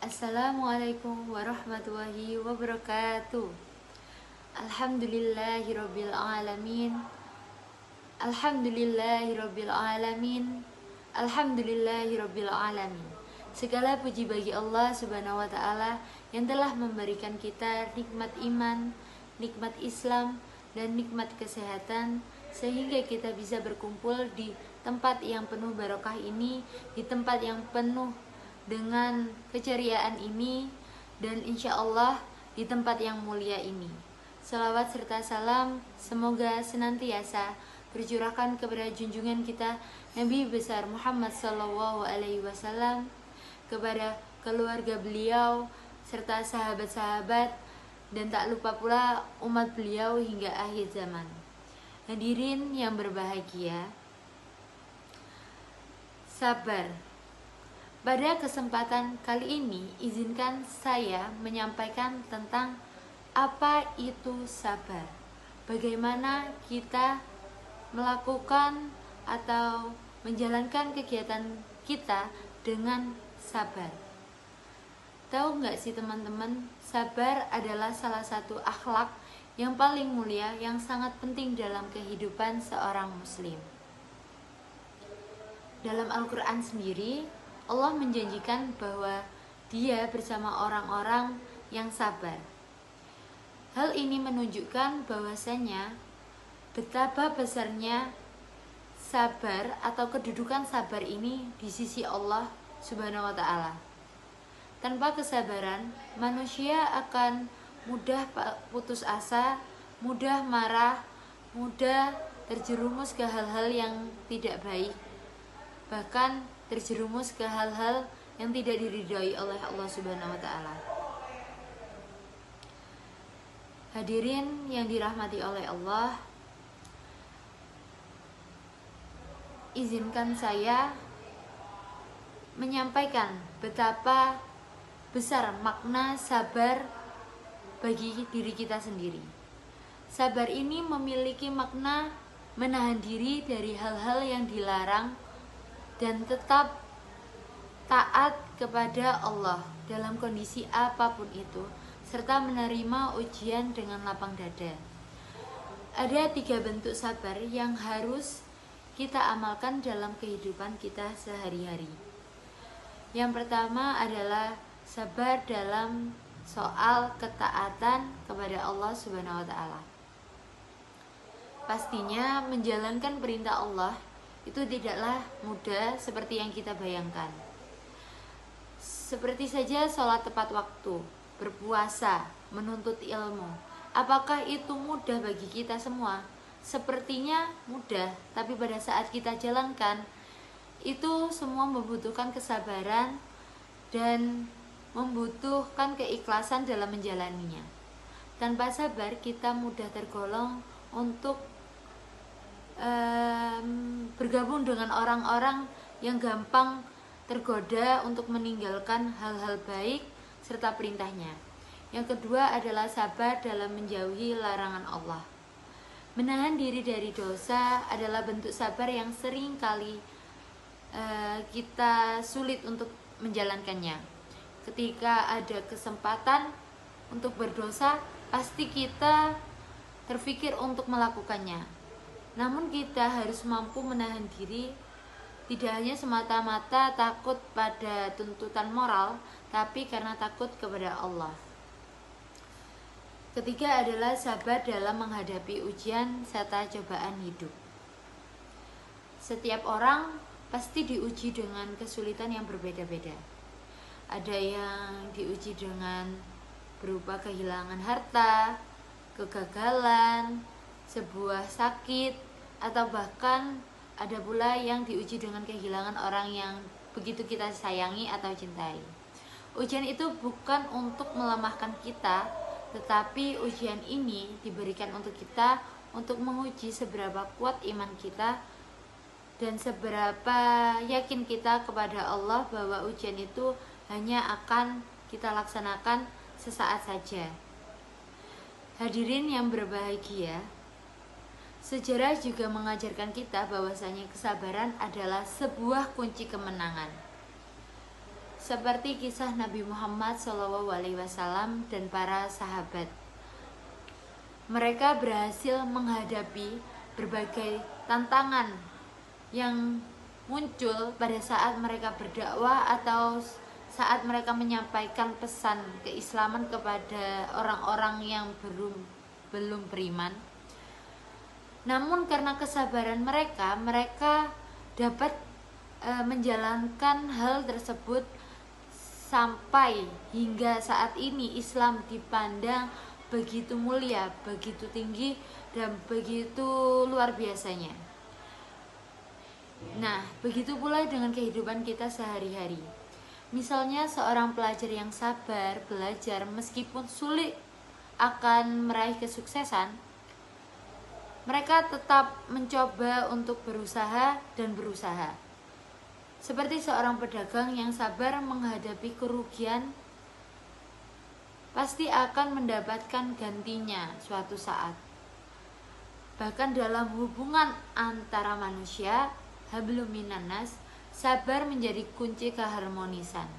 Assalamualaikum warahmatullahi wabarakatuh. Alhamdulillahirabbil alamin. Alhamdulillahirabbil alamin. Alhamdulillahirabbil alamin. Segala puji bagi Allah Subhanahu wa taala yang telah memberikan kita nikmat iman, nikmat Islam, dan nikmat kesehatan sehingga kita bisa berkumpul di tempat yang penuh barokah ini, di tempat yang penuh dengan keceriaan ini, dan insya Allah di tempat yang mulia ini. Salawat serta salam semoga senantiasa tercurahkan kepada junjungan kita Nabi besar Muhammad SAW, kepada keluarga beliau serta sahabat-sahabat, dan tak lupa pula umat beliau hingga akhir zaman. Hadirin yang berbahagia, sabar. Pada kesempatan kali ini, izinkan saya menyampaikan tentang apa itu sabar. Bagaimana kita melakukan atau menjalankan kegiatan kita dengan sabar. Tahu nggak sih teman-teman, sabar adalah salah satu akhlak yang paling mulia yang sangat penting dalam kehidupan seorang muslim. Dalam Al-Quran sendiri, Allah menjanjikan bahwa Dia bersama orang-orang yang sabar. Hal ini menunjukkan bahwasanya betapa besarnya sabar atau kedudukan sabar ini di sisi Allah Subhanahu wa taala. Tanpa kesabaran, manusia akan mudah putus asa, mudah marah, mudah terjerumus ke hal-hal yang tidak baik, bahkan terjerumus ke hal-hal yang tidak diridhoi oleh Allah Subhanahu wa taala. Hadirin yang dirahmati oleh Allah, izinkan saya menyampaikan betapa besar makna sabar bagi diri kita sendiri. Sabar ini memiliki makna menahan diri dari hal-hal yang dilarang dan tetap taat kepada Allah dalam kondisi apapun itu, serta menerima ujian dengan lapang dada. Ada 3 bentuk sabar yang harus kita amalkan dalam kehidupan kita sehari-hari. Yang pertama adalah sabar dalam soal ketaatan kepada Allah Subhanahu wa taala. Pastinya menjalankan perintah Allah itu tidaklah mudah seperti yang kita bayangkan. Seperti saja sholat tepat waktu, berpuasa, menuntut ilmu. Apakah itu mudah bagi kita semua? Sepertinya mudah, tapi pada saat kita jalankan, itu semua membutuhkan kesabaran dan membutuhkan keikhlasan dalam menjalaninya. Tanpa sabar, kita mudah tergolong untuk bergabung dengan orang-orang yang gampang tergoda untuk meninggalkan hal-hal baik serta perintahnya. Yang kedua adalah sabar dalam menjauhi larangan Allah. Menahan diri dari dosa adalah bentuk sabar yang sering kali kita sulit untuk menjalankannya. Ketika ada kesempatan untuk berdosa, pasti kita terfikir untuk melakukannya. Namun kita harus mampu menahan diri, tidak hanya semata-mata takut pada tuntutan moral, tapi karena takut kepada Allah. Ketiga adalah sabar dalam menghadapi ujian serta cobaan hidup. Setiap orang pasti diuji dengan kesulitan yang berbeda-beda. Ada yang diuji dengan berupa kehilangan harta, kegagalan, sebuah sakit, atau bahkan ada pula yang diuji dengan kehilangan orang yang begitu kita sayangi atau cintai. Ujian itu bukan untuk melemahkan kita, tetapi ujian ini diberikan untuk kita untuk menguji seberapa kuat iman kita dan seberapa yakin kita kepada Allah bahwa ujian itu hanya akan kita laksanakan sesaat saja. Hadirin yang berbahagia, sejarah juga mengajarkan kita bahwasanya kesabaran adalah sebuah kunci kemenangan. seperti kisah Nabi Muhammad SAW dan para sahabat. Mereka berhasil menghadapi berbagai tantangan yang muncul pada saat mereka berdakwah atau saat mereka menyampaikan pesan keislaman kepada orang-orang yang belum beriman. Namun karena kesabaran mereka dapat menjalankan hal tersebut sampai hingga saat ini Islam dipandang begitu mulia, begitu tinggi, dan begitu luar biasanya. Nah, begitu pula dengan kehidupan kita sehari-hari. Misalnya seorang pelajar yang sabar belajar meskipun sulit akan meraih kesuksesan, mereka tetap mencoba untuk berusaha dan berusaha. Seperti seorang pedagang yang sabar menghadapi kerugian, pasti akan mendapatkan gantinya suatu saat. Bahkan dalam hubungan antara manusia, hablum minannas, sabar menjadi kunci keharmonisan.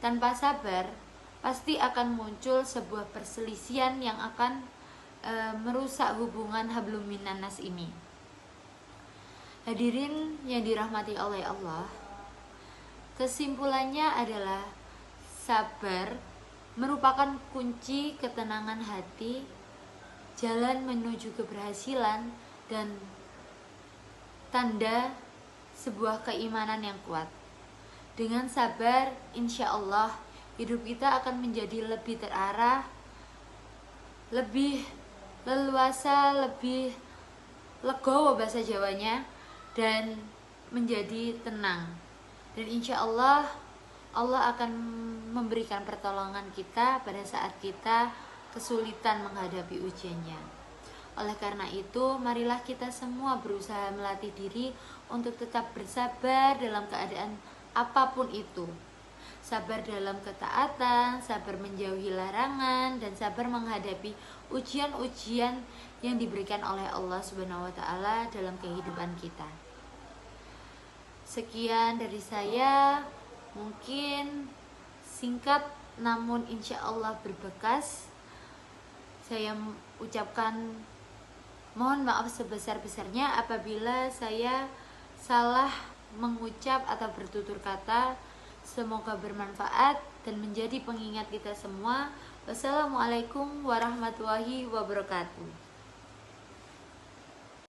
Tanpa sabar, pasti akan muncul sebuah perselisihan yang akan merusak hubungan hablum minannas ini. Hadirin yang dirahmati oleh Allah, kesimpulannya adalah sabar merupakan kunci ketenangan hati, jalan menuju keberhasilan, dan tanda sebuah keimanan yang kuat. Dengan sabar, insya Allah hidup kita akan menjadi lebih terarah, lebih leluasa, lebih legowo bahasa Jawanya, dan menjadi tenang. Dan insya Allah Allah akan memberikan pertolongan kita pada saat kita kesulitan menghadapi ujiannya. Oleh karena itu, marilah kita semua berusaha melatih diri untuk tetap bersabar dalam keadaan apapun itu. Sabar dalam ketaatan, sabar menjauhi larangan, dan sabar menghadapi ujian-ujian yang diberikan oleh Allah Subhanahu wa Ta'ala dalam kehidupan kita. Sekian dari saya, mungkin singkat namun insya Allah berbekas. Saya ucapkan mohon maaf sebesar-besarnya apabila saya salah mengucap atau bertutur kata. Semoga bermanfaat dan menjadi pengingat kita semua. Wassalamualaikum warahmatullahi wabarakatuh.